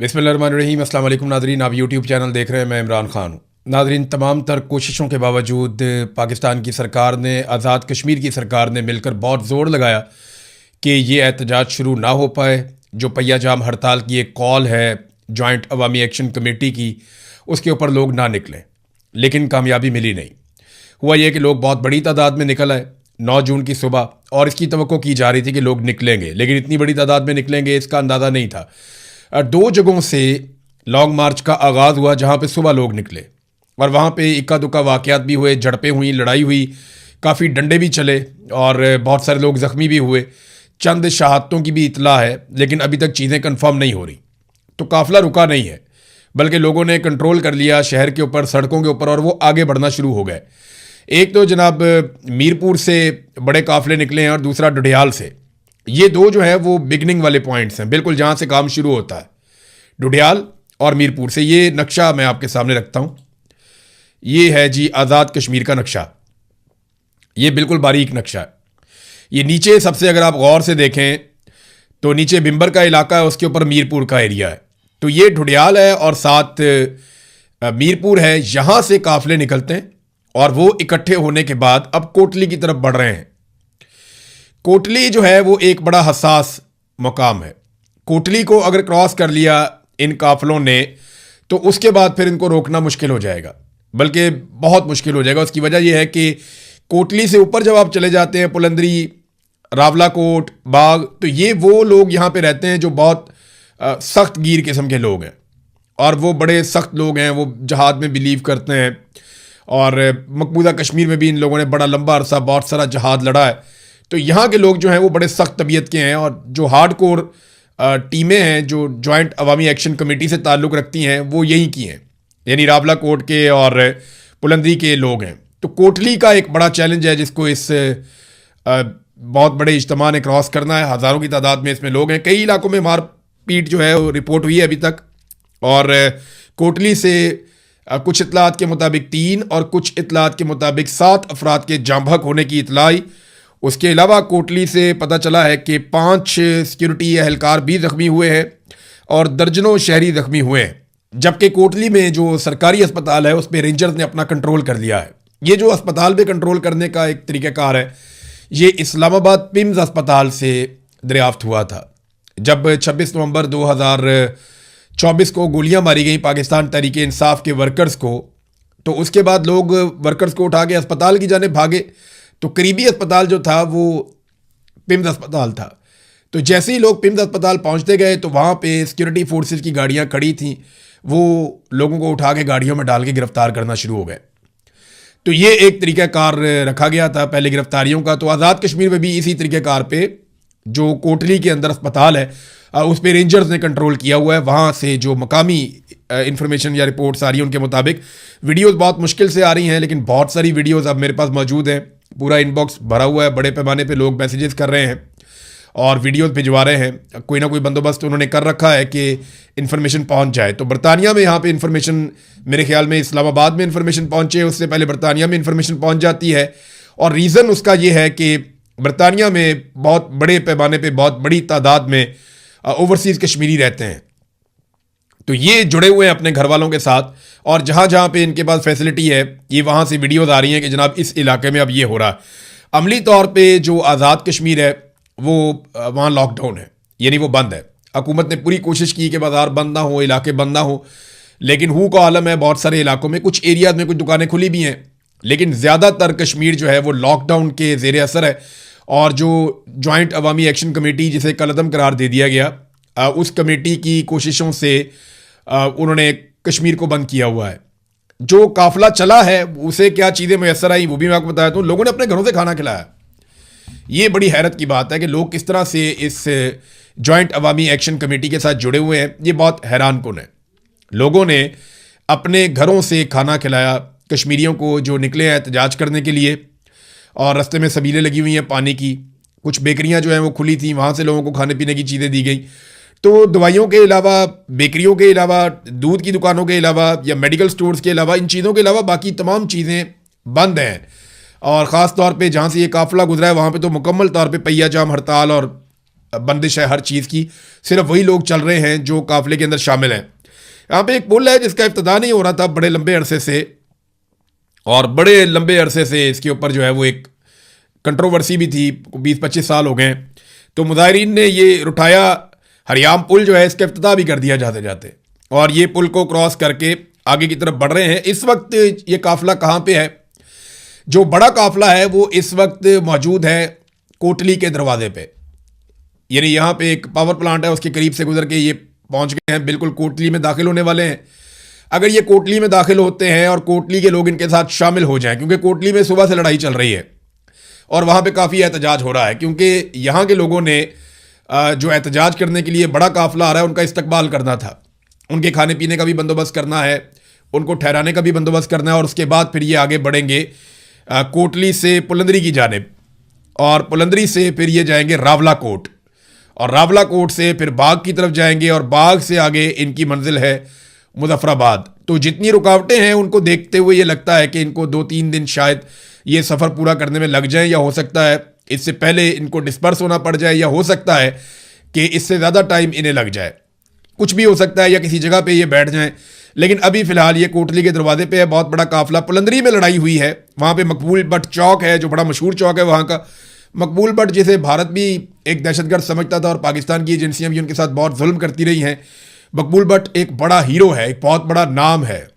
बिस्मिल्लाहिर्रहमानिर्रहीम। अस्सलाम वालेकुम नाज़रीन, आप यूट्यूब चैनल देख रहे हैं, मैं इमरान ख़ान हूँ। नाज़रीन, तमाम तर कोशिशों के बावजूद पाकिस्तान की सरकार ने, आज़ाद कश्मीर की सरकार ने मिलकर बहुत ज़ोर लगाया कि ये एहतजाज शुरू ना हो पाए। जो पहिया जाम हड़ताल की एक कॉल है जॉइंट अवामी एक्शन कमेटी की, उसके ऊपर लोग ना निकलें, लेकिन कामयाबी मिली नहीं। हुआ यह कि लोग बहुत बड़ी तादाद में निकल आए 9 जून की सुबह, और इसकी तवक्को की जा रही थी कि लोग निकलेंगे, लेकिन इतनी बड़ी तादाद में निकलेंगे इसका अंदाज़ा नहीं था। 2 जगहों से लॉन्ग मार्च का आगाज़ हुआ जहाँ पे सुबह लोग निकले, और वहाँ पे इक्का दुक्का वाक़यात भी हुए, झड़पें हुई, लड़ाई हुई, काफ़ी डंडे भी चले और बहुत सारे लोग ज़ख्मी भी हुए। चंद शहादतों की भी इतला है, लेकिन अभी तक चीज़ें कंफर्म नहीं हो रही। तो काफ़िला रुका नहीं है, बल्कि लोगों ने कंट्रोल कर लिया शहर के ऊपर, सड़कों के ऊपर, और वो आगे बढ़ना शुरू हो गए। एक तो जनाब मीरपुर से बड़े काफ़िले निकले हैं और दूसरा डुडियाल से। ये दो जो है वो बिगनिंग वाले पॉइंट्स हैं, बिल्कुल जहाँ से काम शुरू होता है, डुडियाल और मीरपुर से। ये नक्शा मैं आपके सामने रखता हूँ। ये है जी आज़ाद कश्मीर का नक्शा। ये बिल्कुल बारीक नक्शा है। ये नीचे सबसे अगर आप गौर से देखें तो नीचे बिम्बर का इलाका है, उसके ऊपर मीरपुर का एरिया है। तो ये डुडियाल है और साथ मीरपुर है। यहाँ से काफ़िले निकलते हैं और वो इकट्ठे होने के बाद अब कोटली की तरफ बढ़ रहे हैं। कोटली जो है वो एक बड़ा हसास मुकाम है। कोटली को अगर क्रॉस कर लिया इन काफिलों ने तो उसके बाद फिर इनको रोकना मुश्किल हो जाएगा, बल्कि बहुत मुश्किल हो जाएगा। उसकी वजह यह है कि कोटली से ऊपर जब आप चले जाते हैं, पुलंदरी, रावलाकोट, बाग, तो ये वो लोग यहाँ पे रहते हैं जो बहुत सख्त गिर किस्म के लोग हैं, और वो बड़े सख्त लोग हैं। वो जहाद में बिलीव करते हैं, और मकबूजा कश्मीर में भी इन लोगों ने बड़ा लंबा अरसा बहुत सारा जहाद लड़ा है। तो यहाँ के लोग जो हैं वो बड़े सख्त तबीयत के हैं, और जो हार्ड कोर टीमें हैं जो जॉइंट अवामी एक्शन कमेटी से ताल्लुक़ रखती हैं वो यहीं की हैं, यानी रावलाकोट के और पुलंदरी के लोग हैं। तो कोटली का एक बड़ा चैलेंज है जिसको इस बहुत बड़े इज्तिमा ने क्रॉस करना है। हज़ारों की तादाद में इसमें लोग हैं। कई इलाकों में मारपीट जो है वो रिपोर्ट हुई है अभी तक, और कोटली से कुछ इतलात के मुताबिक 3 और कुछ इतलात के मुताबिक 7 अफराद के जाम बहक होने की इतला आई। उसके अलावा कोटली से पता चला है कि 5 सिक्योरिटी एहलकार भी ज़ख्मी हुए हैं और दर्जनों शहरी ज़ख्मी हुए हैं। जबकि कोटली में जो सरकारी अस्पताल है उस पर रेंजर्स ने अपना कंट्रोल कर लिया है। ये जो अस्पताल पे कंट्रोल करने का एक तरीक़ाकार है, ये इस्लामाबाद पिम्स अस्पताल से दरियाफ्त हुआ था। जब 26 नवंबर 2024 को गोलियां मारी गई पाकिस्तान तहरीक इंसाफ के वर्कर्स को, तो उसके बाद लोग वर्कर्स को उठा के अस्पताल की जाने भागे। तो करीबी अस्पताल जो था वो पिम्स अस्पताल था। तो जैसे ही लोग पिम्स अस्पताल पहुंचते गए तो वहाँ पे सिक्योरिटी फोर्सेस की गाड़ियाँ खड़ी थीं, वो लोगों को उठा के गाड़ियों में डाल के गिरफ्तार करना शुरू हो गए। तो ये एक तरीक़ाकार रखा गया था पहले गिरफ्तारियों का। तो आज़ाद कश्मीर में भी इसी तरीक़ाकार पे जो कोटली के अंदर अस्पताल है उस पर रेंजर्स ने कंट्रोल किया हुआ है। वहाँ से जो मकामी इंफॉर्मेशन या रिपोर्ट्स आ रही हैं उनके मुताबिक वीडियोज़ बहुत मुश्किल से आ रही हैं, लेकिन बहुत सारी वीडियोज़ अब मेरे पास मौजूद हैं। पूरा इनबॉक्स भरा हुआ है, बड़े पैमाने पे लोग मैसेजेस कर रहे हैं और वीडियोस भिजवा रहे हैं। कोई ना कोई बंदोबस्त उन्होंने कर रखा है कि इन्फॉर्मेशन पहुंच जाए। तो बरतानिया में यहाँ पे इन्फॉर्मेशन, मेरे ख्याल में इस्लामाबाद में इन्फॉर्मेशन पहुंचे, उससे पहले बरतानिया में इन्फॉर्मेशन पहुंच जाती है। और रीज़न उसका ये है कि बरतानिया में बहुत बड़े पैमाने पर बहुत बड़ी तादाद में ओवरसीज़ कश्मीरी रहते हैं। तो ये जुड़े हुए हैं अपने घर वालों के साथ, और जहाँ जहाँ पे इनके पास फैसिलिटी है ये वहाँ से वीडियोज़ आ रही हैं कि जनाब इस इलाके में अब ये हो रहा है। अमली तौर पे जो आज़ाद कश्मीर है वो वहाँ लॉकडाउन है, यानी वो बंद है। हुकूमत ने पूरी कोशिश की कि बाज़ार बंद ना हो, इलाके बंद ना हो, लेकिन हू का आलम है बहुत सारे इलाकों में। कुछ एरियाज़ में कुछ दुकानें खुली भी हैं, लेकिन ज़्यादातर कश्मीर जो है वो लॉकडाउन के ज़ेर असर है। और जो जॉइंट अवामी एक्शन कमेटी जिसे कलअदम करार दे दिया गया, उस कमेटी की कोशिशों से उन्होंने कश्मीर को बंद किया हुआ है। जो काफिला चला है उसे क्या चीज़ें मैसर आई वो भी मैं आपको बताया। तो लोगों ने अपने घरों से खाना खिलाया। ये बड़ी हैरत की बात है कि लोग किस तरह से इस जॉइंट अवामी एक्शन कमेटी के साथ जुड़े हुए हैं। ये बहुत हैरानकुन है। लोगों ने अपने घरों से खाना खिलाया कश्मीरियों को जो निकले हैं एहतजाज करने के लिए, और रास्ते में सबीलें लगी हुई हैं पानी की। कुछ बेकरियाँ जो हैं वो खुली थी, वहाँ से लोगों को खाने पीने की चीज़ें दी गई। तो दवाइयों के अलावा, बेकरियों के अलावा, दूध की दुकानों के अलावा या मेडिकल स्टोर्स के अलावा, इन चीज़ों के अलावा बाकी तमाम चीज़ें बंद हैं। और ख़ास तौर पे जहाँ से ये काफ़िला गुजरा है वहाँ पे तो मुकम्मल तौर पे पहिया जाम हड़ताल और बंदिश है हर चीज़ की, सिर्फ वही लोग चल रहे हैं जो काफिले के अंदर शामिल हैं। यहाँ पे एक पुल है जिसका इफ्तिताह नहीं हो रहा था बड़े लंबे अरसे से, और बड़े लंबे अरसे से इसके ऊपर जो है वो एक कंट्रोवर्सी भी थी, 20-25 साल हो गए। तो मुजाहिरीन ने ये रुठाया हरियाम पुल जो है इसका इफ्तिताह भी कर दिया जाते जाते, और ये पुल को क्रॉस करके आगे की तरफ बढ़ रहे हैं। इस वक्त ये काफिला कहाँ पे है? जो बड़ा काफिला है वो इस वक्त मौजूद है कोटली के दरवाजे पे, यानी यहाँ पे एक पावर प्लांट है उसके करीब से गुजर के ये पहुंच गए हैं, बिल्कुल कोटली में दाखिल होने वाले हैं। अगर ये कोटली में दाखिल होते हैं और कोटली के लोग इनके साथ शामिल हो जाएं, क्योंकि कोटली में सुबह से लड़ाई चल रही है और वहाँ पे काफ़ी एहतजाज हो रहा है, क्योंकि यहाँ के लोगों ने जो एहतजाज करने के लिए बड़ा काफिला आ रहा है उनका इस्तकबाल करना था, उनके खाने पीने का भी बंदोबस्त करना है, उनको ठहराने का भी बंदोबस्त करना है, और उसके बाद फिर ये आगे बढ़ेंगे कोटली से पुलंदरी की जानिब, और पुलंदरी से फिर ये जाएंगे रावला कोट, और रावला कोट से फिर बाग की तरफ जाएंगे, और बाग से आगे इनकी मंजिल है मुजफ्फराबाद। तो जितनी रुकावटें हैं उनको देखते हुए ये लगता है कि इनको 2-3 दिन शायद ये सफ़र पूरा करने में लग जाए, या हो सकता है इससे पहले इनको डिस्पर्स होना पड़ जाए, या हो सकता है कि इससे ज़्यादा टाइम इन्हें लग जाए, कुछ भी हो सकता है, या किसी जगह पे ये बैठ जाएं। लेकिन अभी फ़िलहाल ये कोटली के दरवाजे पे है बहुत बड़ा काफिला। पुलंदरी में लड़ाई हुई है, वहाँ पे मकबूल भट्ट चौक है जो बड़ा मशहूर चौक है वहाँ का। मकबूल भट्ट जिसे भारत भी एक दहशतगर्द समझता था और पाकिस्तान की एजेंसियाँ भी उनके साथ बहुत जुल्म करती रही हैं। मकबूल भट्ट एक बड़ा हीरो है, एक बहुत बड़ा नाम है,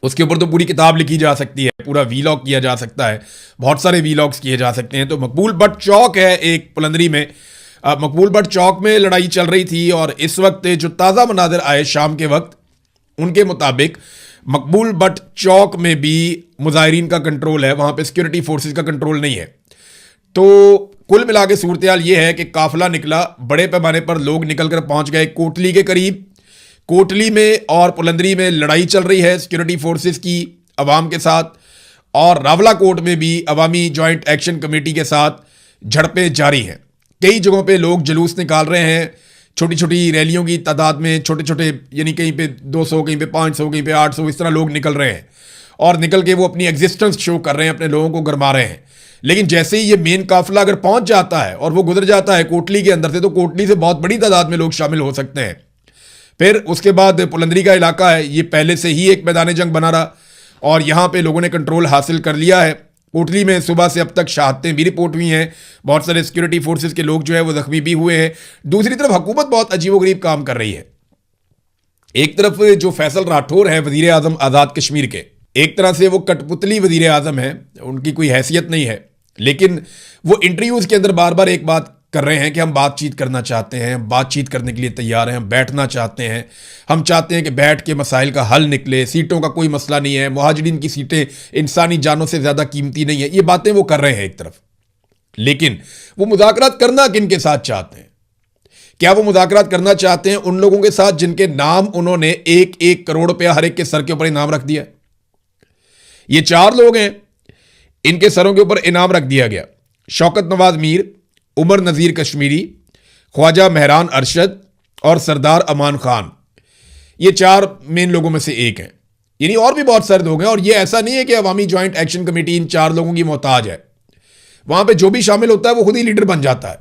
उसके ऊपर तो पूरी किताब लिखी जा सकती है, पूरा वीलॉग किया जा सकता है, बहुत सारे वीलॉग्स किए जा सकते हैं। तो मकबूल भट्ट चौक है एक पुलंदरी में, मकबूल भट्ट चौक में लड़ाई चल रही थी, और इस वक्त जो ताज़ा मनाजिर आए शाम के वक्त उनके मुताबिक मकबूल भट्ट चौक में भी मुजाहिरीन का कंट्रोल है, वहाँ पे सिक्योरिटी फोर्सेस का कंट्रोल नहीं है। तो कुल मिला के सूरत हाल ये है कि काफिला निकला, बड़े पैमाने पर लोग निकल कर पहुँच गए कोटली के करीब। कोटली में और पुलंदरी में लड़ाई चल रही है सिक्योरिटी फोर्सेस की अवाम के साथ, और रावला कोट में भी अवामी जॉइंट एक्शन कमेटी के साथ झड़पें जारी हैं। कई जगहों पे लोग जुलूस निकाल रहे हैं, छोटी छोटी रैलियों की तादाद में, छोटे छोटे, यानी कहीं पे 200, कहीं पे 500, कहीं पे 800, इस तरह लोग निकल रहे हैं, और निकल के वो अपनी एग्जिस्टेंस शो कर रहे हैं, अपने लोगों को गरमा रहे हैं। लेकिन जैसे ही ये मेन काफिला अगर पहुंच जाता है और वो गुजर जाता है कोटली के अंदर से, तो कोटली से बहुत बड़ी तादाद में लोग शामिल हो सकते हैं। फिर उसके बाद पुलंदरी का इलाका है, ये पहले से ही एक मैदान जंग बना रहा, और यहाँ पे लोगों ने कंट्रोल हासिल कर लिया है। कोटली में सुबह से अब तक शहादतें भी रिपोर्ट हुई हैं, बहुत सारे सिक्योरिटी फोर्सेस के लोग जो है वो जख्मी भी हुए हैं। दूसरी तरफ हुकूमत बहुत अजीबोगरीब काम कर रही है। एक तरफ जो फैसल राठौर है वजीर आजम आज़ाद कश्मीर के, एक तरह से वो कठपुतली वजीर आजम है, उनकी कोई हैसियत नहीं है, लेकिन वो इंटरव्यूज़ के अंदर बार बार एक बात कर रहे हैं कि हम बातचीत करना चाहते हैं, बातचीत करने के लिए तैयार हैं, हम बैठना चाहते हैं, हम चाहते हैं कि बैठ के मसाइल का हल निकले, सीटों का कोई मसला नहीं है, मुहाजिरीन की सीटें इंसानी जानों से ज़्यादा कीमती नहीं है, ये बातें वो कर रहे हैं एक तरफ। लेकिन वो मुज़ाकरात करना किन के साथ चाहते हैं? क्या वो मुज़ाकरात करना चाहते हैं उन लोगों के साथ जिनके नाम उन्होंने 1-1 करोड़ रुपया हर एक के सर के ऊपर इनाम रख दिया? ये 4 लोग हैं, इनके सरों के ऊपर इनाम रख दिया गया। शौकत नवाज मीर, उमर नज़ीर कश्मीरी, ख्वाजा मेहरान अरशद और सरदार अमान खान, ये 4 मेन लोगों में से एक हैं। यानी और भी बहुत सारे लोग हैं, और ये ऐसा नहीं है कि अवामी जॉइंट एक्शन कमेटी इन 4 लोगों की मोहताज है। वहां पे जो भी शामिल होता है वो खुद ही लीडर बन जाता है,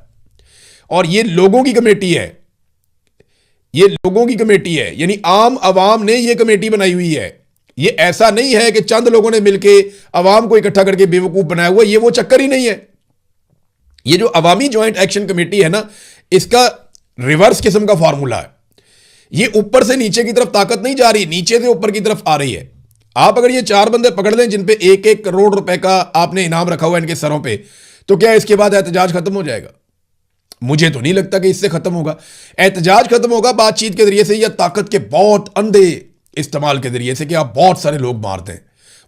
और ये लोगों की कमेटी है, ये लोगों की कमेटी है, यानी आम अवाम ने ये कमेटी बनाई हुई है। ये ऐसा नहीं है कि चंद लोगों ने मिलकर अवाम को इकट्ठा करके बेवकूफ बनाया हुआ, ये वो चक्कर ही नहीं है। ये जो अवामी जॉइंट एक्शन कमेटी है ना, इसका रिवर्स किस्म का फॉर्मूला है। ये ऊपर से नीचे की तरफ ताकत नहीं जा रही, नीचे से ऊपर की तरफ आ रही है। आप अगर ये 4 बंदे पकड़ लें जिन पे 1-1 करोड़ रुपए का आपने इनाम रखा हुआ है इनके सरों पे, तो क्या इसके बाद एहतजाज खत्म हो जाएगा? मुझे तो नहीं लगता कि इससे खत्म होगा। एहतजाज खत्म होगा बातचीत के जरिए से, या ताकत के बहुत अंधे इस्तेमाल के जरिए से, कि आप बहुत सारे लोग मार दें,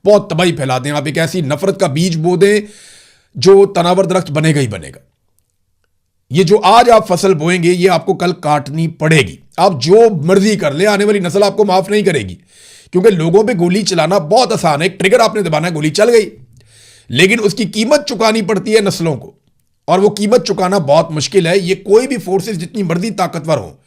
बहुत तबाही फैला दें, आप एक ऐसी नफरत का बीज बो दें जो तनावर दरख्त बनेगा ही बनेगा। ये जो आज आप फसल बोएंगे ये आपको कल काटनी पड़ेगी। आप जो मर्जी कर ले, आने वाली नस्ल आपको माफ नहीं करेगी, क्योंकि लोगों पे गोली चलाना बहुत आसान है। एक ट्रिगर आपने दबाना है, गोली चल गई, लेकिन उसकी कीमत चुकानी पड़ती है नस्लों को, और वो कीमत चुकाना बहुत मुश्किल है। ये कोई भी फोर्सेस जितनी मर्जी ताकतवर हो,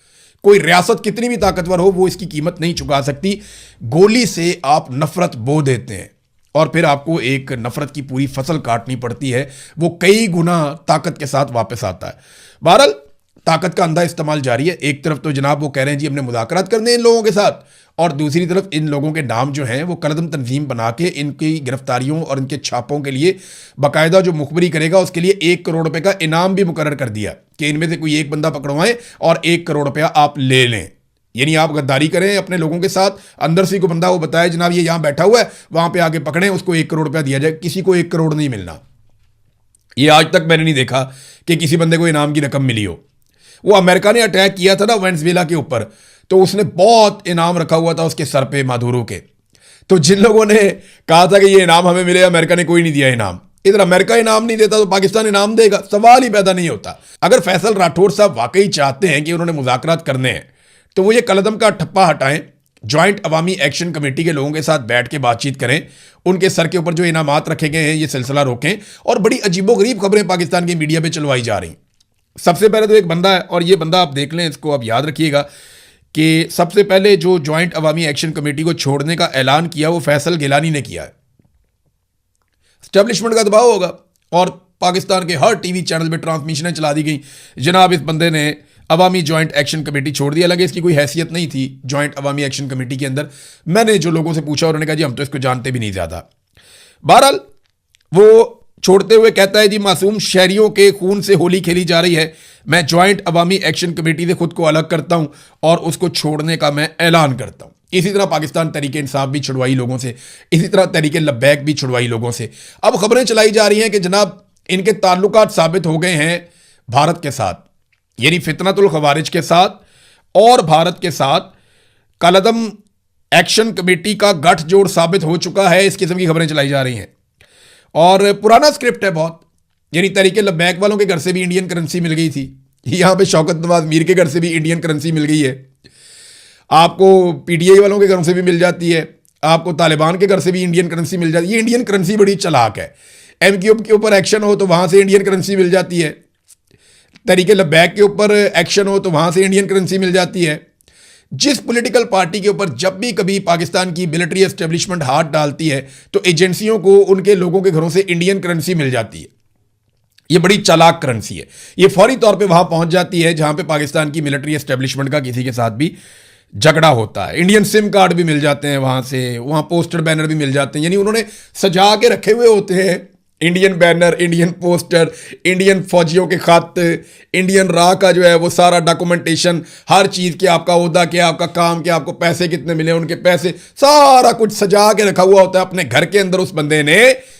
कोई रियासत कितनी भी ताकतवर हो, वो इसकी कीमत नहीं चुका सकती। गोली से आप नफरत बो देते हैं और फिर आपको एक नफरत की पूरी फसल काटनी पड़ती है, वो कई गुना ताकत के साथ वापस आता है। बहरहाल ताकत का अंधा इस्तेमाल जारी है। एक तरफ तो जनाब वो कह रहे हैं जी हमने मुज़ाकरात करने इन लोगों के साथ, और दूसरी तरफ इन लोगों के नाम जो हैं वो कलदम तंजीम बना के इनकी गिरफ्तारियों और इनके छापों के लिए बाकायदा जो मुखबरी करेगा उसके लिए 1 करोड़ रुपए का इनाम भी मुकर्रर कर दिया कि इनमें से कोई एक बंदा पकड़वाएं और 1 करोड़ रुपया आप ले लें। यानी आप गद्दारी करें अपने लोगों के साथ, अंदर से कोई बंदा वो बताए जनाब ये यहाँ बैठा हुआ है, वहां पे आगे पकड़ें, उसको 1 करोड़ रुपया दिया जाए। किसी को 1 करोड़ नहीं मिलना। ये आज तक मैंने नहीं देखा कि किसी बंदे को इनाम की रकम मिली हो। वो अमेरिका ने अटैक किया था ना वेनेजुएला के ऊपर, तो उसने बहुत इनाम रखा हुआ था उसके सर पे मादुरो के। तो जिन लोगों ने कहा था कि ये इनाम हमें मिले, अमेरिका ने कोई नहीं दिया इनाम। इधर अमेरिका इनाम नहीं देता तो पाकिस्तान इनाम देगा? सवाल ही पैदा नहीं होता। अगर फैसल राठौर साहब वाकई चाहते हैं कि उन्होंने मुज़ाकरात करने हैं तो वो ये कलदम का ठप्पा हटाएं, ज्वाइंट अवामी एक्शन कमेटी के लोगों के साथ बैठ के बातचीत करें, उनके सर के ऊपर जो इनामात रखे गए हैं ये सिलसिला रोकें। और बड़ी अजीबोगरीब खबरें पाकिस्तान की मीडिया पे चलवाई जा रही। सबसे पहले तो एक बंदा है, और ये बंदा आप देख लें, इसको आप याद रखिएगा कि सबसे पहले जो ज्वाइंट अवामी एक्शन कमेटी को छोड़ने का ऐलान किया वो फैसल गिलानी ने किया है। एस्टेब्लिशमेंट का दबाव होगा और पाकिस्तान के हर टीवी चैनल पे ट्रांसमिशनें चला दी गई, जनाब इस बंदे ने अवामी ज्वाइंट एक्शन कमेटी छोड़ दिया। लगे इसकी कोई हैसियत नहीं थी ज्वाइंट अवामी एक्शन कमेटी के अंदर। मैंने जो लोगों से पूछा उन्होंने कहा जी हम तो इसको जानते भी नहीं ज़्यादा। बहरहाल वो छोड़ते हुए कहता है जी मासूम शहरियों के खून से होली खेली जा रही है, मैं ज्वाइंट अवामी एक्शन कमेटी से खुद को अलग करता हूं और उसको छोड़ने का मैं ऐलान करता हूं। इसी तरह पाकिस्तान तहरीक इंसाफ भी छुड़वाई लोगों से, इसी तरह तहरीक लब्बैक भी छुड़वाई लोगों से। अब खबरें चलाई जा रही हैं कि जनाब इनके ताल्लुकात साबित हो गए हैं भारत के साथ, यानी फितनतुल खवारिज के साथ और भारत के साथ कलदम एक्शन कमेटी का गठजोड़ साबित हो चुका है। इस किस्म की खबरें चलाई जा रही हैं और पुराना स्क्रिप्ट है बहुत। यानी तहरीक लब्बैक वालों के घर से भी इंडियन करेंसी मिल गई थी, यहाँ पे शौकत नवाज मीर के घर से भी इंडियन करेंसी मिल गई है, आपको पीटीआई वालों के घरों से भी मिल जाती है, आपको तालिबान के घर से भी इंडियन करेंसी मिल जाती है। ये इंडियन करेंसी बड़ी चालाक है। एमक्यू के ऊपर एक्शन हो तो वहां से इंडियन करेंसी मिल जाती है, तहरीक लब्बैक के ऊपर एक्शन हो तो वहां से इंडियन करेंसी मिल जाती है। जिस पॉलिटिकल पार्टी के ऊपर जब भी कभी पाकिस्तान की मिलिट्री एस्टेब्लिशमेंट हाथ डालती है तो एजेंसियों को उनके लोगों के घरों से इंडियन करेंसी मिल जाती है। ये बड़ी चालाक करेंसी है, ये फौरी तौर पे वहां पहुंच जाती है जहां पे पाकिस्तान की मिलिट्री एस्टेब्लिशमेंट का किसी के साथ भी झगड़ा होता है। इंडियन सिम कार्ड भी मिल जाते हैं वहां से, वहां पोस्टर बैनर भी मिल जाते हैं, यानी उन्होंने सजा के रखे हुए होते हैं Indian banner, Indian poster, Indian फौजियों के खत, इंडियन राह का जो है वो सारा डॉक्यूमेंटेशन, हर चीज़ के आपका ओहदा क्या, आपका काम क्या, आपको पैसे कितने मिले, उनके पैसे, सारा कुछ सजा के रखा हुआ होता है अपने घर के अंदर उस बंदे ने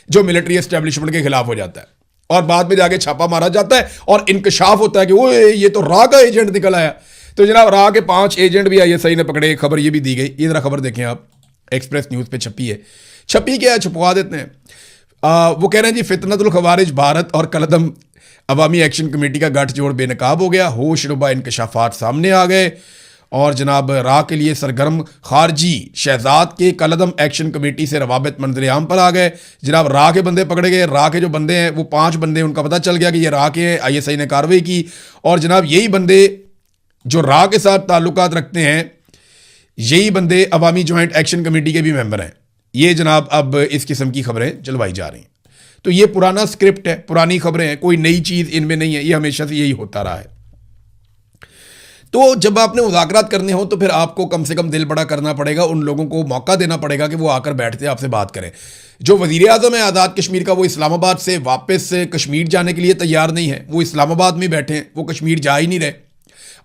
जो मिलिट्री एस्टेब्लिशमेंट के खिलाफ हो जाता है। और बाद में जाके छापा मारा जाता है और इंकशाफ होता है कि वो ये तो राह का एजेंट निकल आया। तो जनाब राह के 5 एजेंट भी आईएसआई ने पकड़े, खबर ये भी दी गई। ये जरा खबर देखें आप, एक्सप्रेस न्यूज़ पे छपी है। छपी क्या है, छुपवा देते हैं। वो कह रहे हैं जी फितनतुल खवारिज भारत और कलदम अवामी एक्शन कमेटी का गठजोड़ बेनकाब हो गया, होश रुबा इंकशाफात सामने आ गए और जनाब राह के लिए सरगर्म खारजी शहजाद के कलदम एक्शन कमेटी से रवाबित मंजर आम पर आ गए। जनाब राह के बंदे पकड़े गए। राह के जो बंदे हैं वो 5 बंदे, उनका पता चल गया कि ये राह के हैं, आईएसआई ने कार्रवाई की और जनाब यही बंदे जो राह के साथ ताल्लुकात रखते हैं, यही बंदे अवामी ज्वाइंट एक्शन कमेटी के भी मेंबर हैं। ये जनाब अब इस किस्म की खबरें चलवाई जा रही हैं। तो ये पुराना स्क्रिप्ट है, पुरानी खबरें हैं, कोई नई चीज़ इनमें नहीं है, ये हमेशा से यही होता रहा है। तो जब आपने मुज़ाकरात करने हो तो फिर आपको कम से कम दिल बड़ा करना पड़ेगा, उन लोगों को मौका देना पड़ेगा कि वो आकर बैठते आपसे बात करें। जो वज़ीर आज़म है आज़ाद कश्मीर का, वो इस्लामाबाद से वापस कश्मीर जाने के लिए तैयार नहीं है, वो इस्लामाबाद में बैठे हैं, वो कश्मीर जा ही नहीं रहे।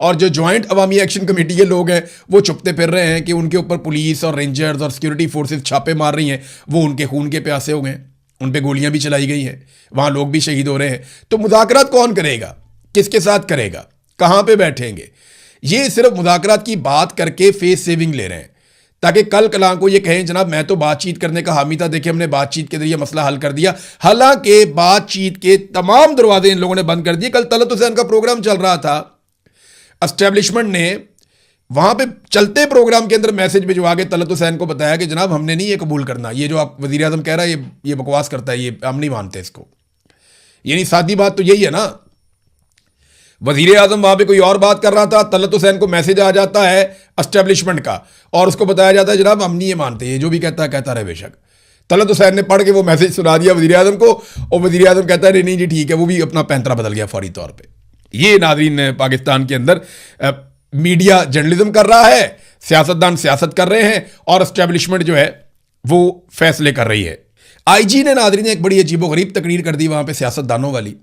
और जो ज्वाइंट अवामी एक्शन कमेटी के लोग हैं वो छुपते फिर रहे हैं कि उनके ऊपर पुलिस और रेंजर्स और सिक्योरिटी फोर्सेस छापे मार रही हैं, वो उनके खून के प्यासे हो गए, उन पे गोलियां भी चलाई गई हैं, वहाँ लोग भी शहीद हो रहे हैं। तो मुज़ाकरात कौन करेगा, किसके साथ करेगा, कहाँ पे बैठेंगे? ये सिर्फ मुज़ाकरात की बात करके फेस सेविंग ले रहे हैं ताकि कल कलां को ये कहें जनाब मैं तो बातचीत करने का हामी था, देखिए हमने बातचीत के जरिए मसला हल कर दिया। हालांकि बातचीत के तमाम दरवाजे इन लोगों ने बंद कर दिए। कल तलत हुसैन का प्रोग्राम चल रहा था, एस्टेब्लिशमेंट ने वहां पे चलते प्रोग्राम के अंदर मैसेज भिजवा के तलत हुसैन को बताया कि जनाब हमने नहीं ये कबूल करना, ये जो आप वज़ीर आज़म कह रहा है ये बकवास करता है, ये हम नहीं मानते इसको। यानी सादी बात तो यही है ना, वज़ीर आज़म वहां पे कोई और बात कर रहा था, तलत हुसैन को मैसेज आ जाता है एस्टेब्लिशमेंट का और उसको बताया जाता है जनाब हम नहीं ये मानते, ये जो भी कहता है कहता रहे बेशक। तलत हुसैन ने पढ़ के वो मैसेज सुना दिया वज़ीर आज़म को और वज़ीर आज़म कहता है नहीं जी ठीक है, वो भी अपना पैंतरा बदल गया फौरी तौर पर। ये नाज़रीन पाकिस्तान के अंदर मीडिया जर्नलिज्म कर रहा है, सियासतदान सियासत कर रहे हैं और एस्टेब्लिशमेंट जो है वो फैसले कर रही है। आईजी ने नाज़रीन एक बड़ी अजीबोगरीब तकरीर कर दी वहां पे सियासतदानों वाली।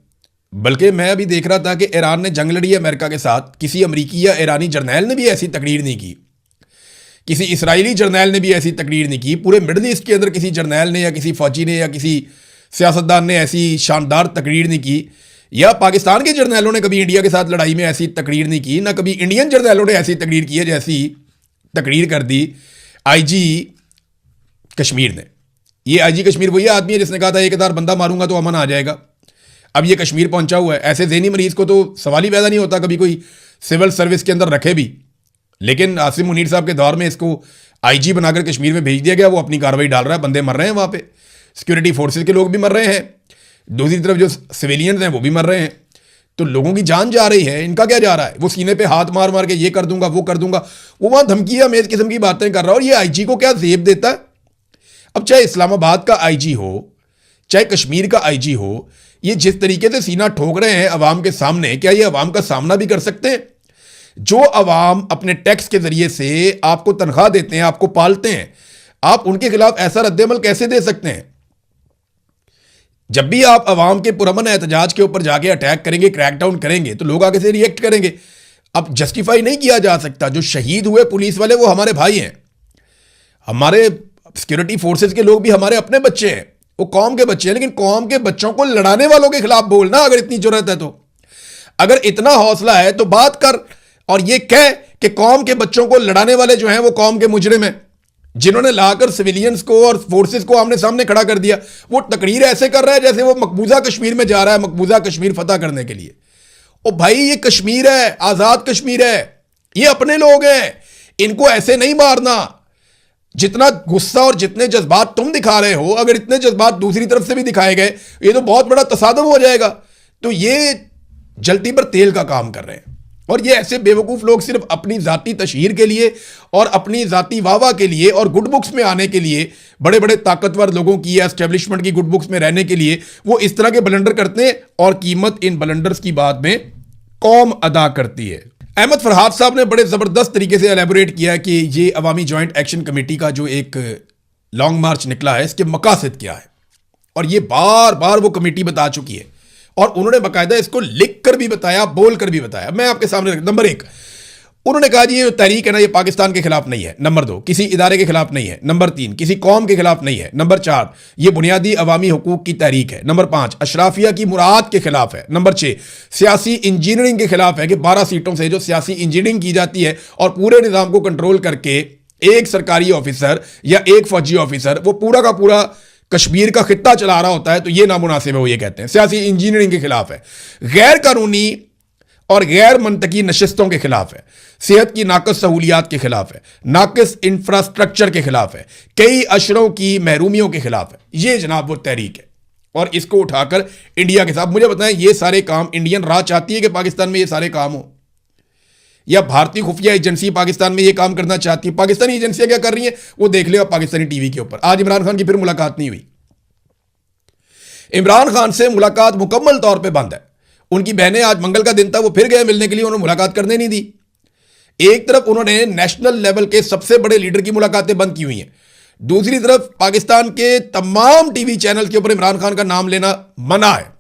बल्कि मैं अभी देख रहा था कि ईरान ने जंग लड़ी अमेरिका के साथ, किसी अमरीकी या ईरानी जर्नैल ने भी ऐसी तकरीर नहीं की, किसी इसराइली जर्नैल ने भी ऐसी तकरीर नहीं की, पूरे मिडल ईस्ट के अंदर किसी जर्नैल ने या किसी फौजी ने या किसी सियासतदान ने ऐसी शानदार तकरीर नहीं की, या पाकिस्तान के जर्नैलों ने कभी इंडिया के साथ लड़ाई में ऐसी तकरीर नहीं की, ना कभी इंडियन जर्नैलों ने ऐसी तकरीर की है जैसी तकरीर कर दी आईजी कश्मीर ने। ये आईजी कश्मीर वही आदमी है जिसने कहा था 1000 बंदा मारूंगा तो अमन आ जाएगा। अब ये कश्मीर पहुंचा हुआ है। ऐसे ज़हनी मरीज को तो सवाल ही पैदा नहीं होता कभी कोई सिविल सर्विस के अंदर रखे भी, लेकिन आसिम मुनीर साहब के दौर में इसको आईजी बनाकर कश्मीर में भेज दिया गया। वो अपनी कार्रवाई डाल रहा है, बंदे मर रहे हैं वहाँ पे, सिक्योरिटी फोर्सेज के लोग भी मर रहे हैं, दूसरी तरफ जो सिविलियंस हैं वो भी मर रहे हैं। तो लोगों की जान जा रही है, इनका क्या जा रहा है? वो सीने पे हाथ मार मार के ये कर दूंगा वो कर दूंगा, वो वहाँ धमकियाँ मेज किस्म की बातें कर रहा है। और ये आईजी को क्या जेब देता है? अब चाहे इस्लामाबाद का आईजी हो, चाहे कश्मीर का आईजी हो, ये जिस तरीके से सीना ठोक रहे हैं अवाम के सामने, क्या ये अवाम का सामना भी कर सकते हैं? जो अवाम अपने टैक्स के जरिए से आपको तनख्वाह देते हैं, आपको पालते हैं, आप उनके खिलाफ ऐसा रद्देमल कैसे दे सकते हैं? जब भी आप अवाम के पुरअमन एहतजाज के ऊपर जाके अटैक करेंगे, क्रैकडाउन करेंगे, तो लोग आगे से रिएक्ट करेंगे। अब जस्टिफाई नहीं किया जा सकता, जो शहीद हुए पुलिस वाले वो हमारे भाई हैं, हमारे सिक्योरिटी फोर्सेज के लोग भी हमारे अपने बच्चे हैं, वो कौम के बच्चे हैं। लेकिन कौम के बच्चों को लड़ाने वालों के खिलाफ बोलना, अगर इतनी जरूरत है तो, अगर इतना हौसला है तो बात कर और ये कह कि कौम के बच्चों को लड़ाने वाले जो हैं वो कौम के मुजरिम हैं, जिन्होंने लाकर सिविलियंस को और फोर्सेस को आमने सामने खड़ा कर दिया। वो तकरीर ऐसे कर रहा है जैसे वो मकबूजा कश्मीर में जा रहा है, मकबूजा कश्मीर फतह करने के लिए। ओ भाई, ये कश्मीर है, आजाद कश्मीर है, ये अपने लोग हैं, इनको ऐसे नहीं मारना। जितना गुस्सा और जितने जज्बात तुम दिखा रहे हो, अगर इतने जज्बात दूसरी तरफ से भी दिखाए गए, ये तो बहुत बड़ा तसादम हो जाएगा। तो ये जलती पर तेल का काम कर रहे हैं। और ये ऐसे बेवकूफ़ लोग सिर्फ अपनी ज़ाती तशहीर के लिए और अपनी ज़ाती वाहवा के लिए और गुड बुक्स में आने के लिए, बड़े बड़े ताकतवर लोगों की या एस्टेब्लिशमेंट की गुड बुक्स में रहने के लिए वो इस तरह के ब्लंडर करते हैं, और कीमत इन ब्लंडर्स की बाद में कौम अदा करती है। अहमद फरहाद साहब ने बड़े ज़बरदस्त तरीके से एलेबोरेट किया कि ये अवामी जॉइंट एक्शन कमेटी का जो एक लॉन्ग मार्च निकला है, इसके मकासद क्या है। और ये बार बार वो कमेटी बता चुकी है, और उन्होंने बाकायदा इसको लिख कर भी बताया, बोल कर भी बताया। मैं आपके सामने नंबर 1, उन्होंने कहा जी ये तहरीक है ना, ये पाकिस्तान के खिलाफ नहीं है। नंबर 2, किसी इदारे के खिलाफ नहीं है। नंबर 3, किसी कौम के खिलाफ नहीं है। नंबर 4, ये बुनियादी अवामी हुकूक की तहरीक है। नंबर 5, अशराफिया की मुराद के खिलाफ है। नंबर 6, सियासी इंजीनियरिंग के खिलाफ है कि 12 सीटों से जो सियासी इंजीनियरिंग की जाती है और पूरे निज़ाम को कंट्रोल करके एक सरकारी ऑफिसर या एक फौजी ऑफिसर वो पूरा का पूरा कश्मीर का खित्ता चला रहा होता है, तो ये नामुनासिब है। वो ये कहते हैं सियासी इंजीनियरिंग के खिलाफ है, गैर कानूनी और गैर मंतकी नशिस्तों के खिलाफ है, सेहत की नाकस सहूलियात के खिलाफ है, नाकस इंफ्रास्ट्रक्चर के खिलाफ है, कई अशरों की महरूमियों के खिलाफ है। ये जनाब वो तहरीक है, और इसको उठाकर इंडिया के साथ, मुझे बताएं ये सारे काम इंडियन राह चाहती है कि पाकिस्तान में ये सारे काम हो, या भारतीय खुफिया एजेंसी पाकिस्तान में ये काम करना चाहती है? पाकिस्तानी एजेंसियां क्या कर रही हैं वो देख ले आप पाकिस्तानी टीवी के ऊपर। आज इमरान खान की फिर मुलाकात नहीं हुई, इमरान खान से मुलाकात मुकम्मल तौर पे बंद है। उनकी बहनें, आज मंगल का दिन था, वो फिर गए मिलने के लिए, उन्होंने मुलाकात करने नहीं दी। एक तरफ उन्होंने नेशनल लेवल के सबसे बड़े लीडर की मुलाकातें बंद की हुई हैं, दूसरी तरफ पाकिस्तान के तमाम टीवी चैनल के ऊपर इमरान खान का नाम लेना मना है।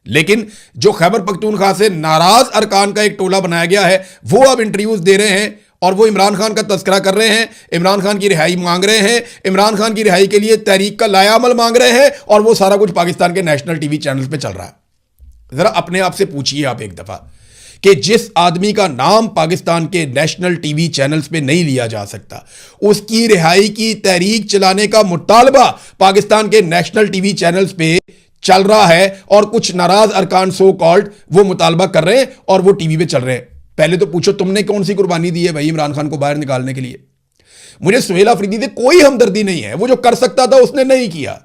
लेकिन जो खैबर पख्तूनख्वा से नाराज अरकान का एक टोला बनाया गया है, वो अब इंटरव्यूज दे रहे हैं और वो इमरान खान का तस्करा कर रहे हैं, इमरान खान की रिहाई मांग रहे हैं, इमरान खान की रिहाई के लिए तहरीक का लायामल मांग रहे हैं, और वो सारा कुछ पाकिस्तान के नेशनल टीवी चैनल्स पे चल रहा है। जरा अपने आप से पूछिए आप एक दफा कि जिस आदमी का नाम पाकिस्तान के नेशनल टीवी चैनल्स पे नहीं लिया जा सकता, उसकी रिहाई की तहरीक चलाने का मुतालबा पाकिस्तान के नेशनल टीवी चैनल्स पे चल रहा है, और कुछ नाराज अरकान सो कॉल्ड वो मुतालबा कर रहे हैं और वो टीवी पे चल रहे हैं। पहले तो पूछो तुमने कौन सी कुर्बानी दी है भाई इमरान खान को बाहर निकालने के लिए? मुझे सुहेल अफरीदी से कोई हमदर्दी नहीं है, वो जो कर सकता था उसने नहीं किया।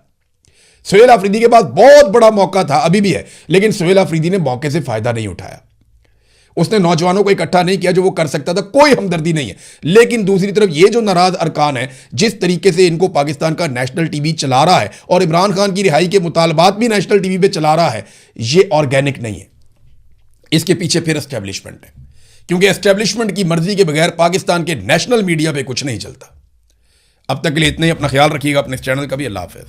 सुहेल अफरीदी के पास बहुत बड़ा मौका था, अभी भी है, लेकिन सुहेल अफरीदी ने मौके से फायदा नहीं उठाया। उसने नौजवानों को इकट्ठा नहीं किया जो वो कर सकता था, कोई हमदर्दी नहीं है। लेकिन दूसरी तरफ ये जो नाराज अरकान है, जिस तरीके से इनको पाकिस्तान का नेशनल टीवी चला रहा है और इमरान खान की रिहाई के मुतालबात भी नेशनल टीवी पे चला रहा है, ये ऑर्गेनिक नहीं है। इसके पीछे फिर एस्टेब्लिशमेंट है, क्योंकि एस्टेब्लिशमेंट की मर्जी के बगैर पाकिस्तान के नेशनल मीडिया पे कुछ नहीं चलता। अब तक के लिए इतने ही। अपना ख्याल रखिएगा, अपने इस चैनल का भी। अल्लाह हाफ़िज़।